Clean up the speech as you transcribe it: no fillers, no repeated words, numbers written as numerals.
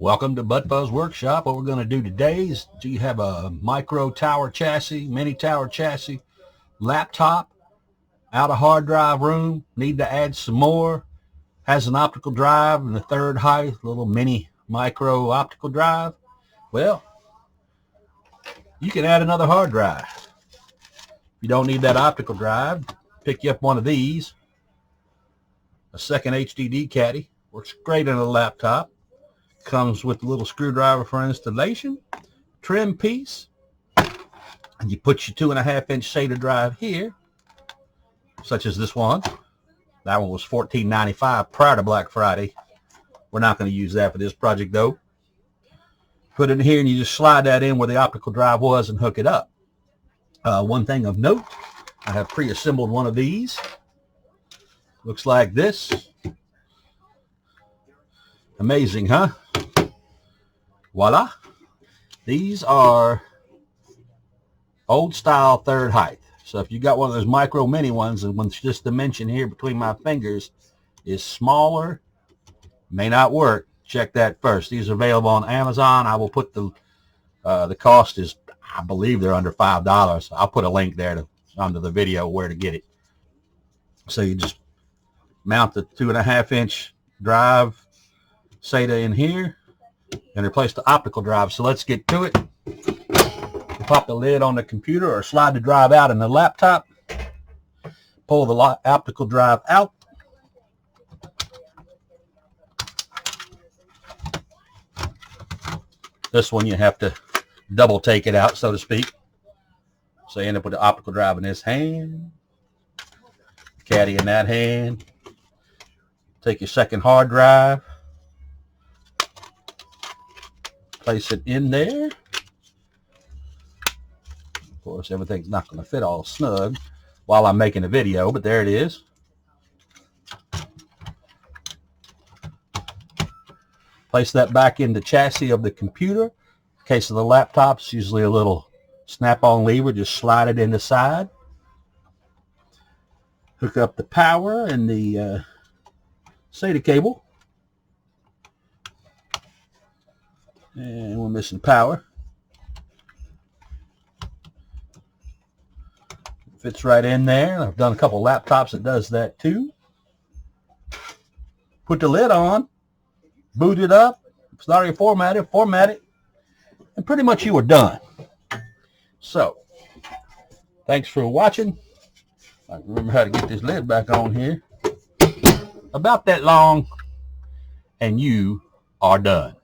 Welcome to Butt Fuzz Workshop. What we're going to do today is, do you have a micro tower chassis, mini tower chassis, laptop, out of hard drive room, need to add some more, has an optical drive in the third height, little mini micro optical drive? Well, you can add another hard drive. If you don't need that optical drive, pick you up one of these, a second HDD Caddy. Works great on a laptop. Comes with a little screwdriver for installation, trim piece, and you put your 2.5-inch SATA drive here, such as this one. That one was $14.95 prior to Black Friday. We're not going to use that for this project though. Put it in here and you just slide that in where the optical drive was and hook it up. One thing of note, I have pre-assembled one of these. Looks like this. Amazing, huh? Voila. These are old style third height. So if you got one of those micro mini ones, and when this dimension here between my fingers is smaller, may not work, check that first. These are available on Amazon. I will put the cost is, I believe they're under $5. I'll put a link there under the video where to get it. So you just mount the 2.5-inch drive SATA in here and replace the optical drive. So let's get to it. You pop the lid on the computer or slide the drive out in the laptop. Pull the optical drive out. This one you have to double take it out, so to speak. So you end up with the optical drive in this hand, Caddy in that hand. Take your second hard drive. Place it in there. Of course, everything's not going to fit all snug while I'm making a video, but there it is. Place that back in the chassis of the computer. In case of the laptop, it's usually a little snap-on lever. Just slide it in the side. Hook up the power and the SATA cable. And we're missing power. Fits right in there. I've done a couple laptops that does that too. Put the lid on, boot it up. If it's not already formatted, format it, and pretty much you are done. So, thanks for watching. I can remember how to get this lid back on here. About that long, and you are done.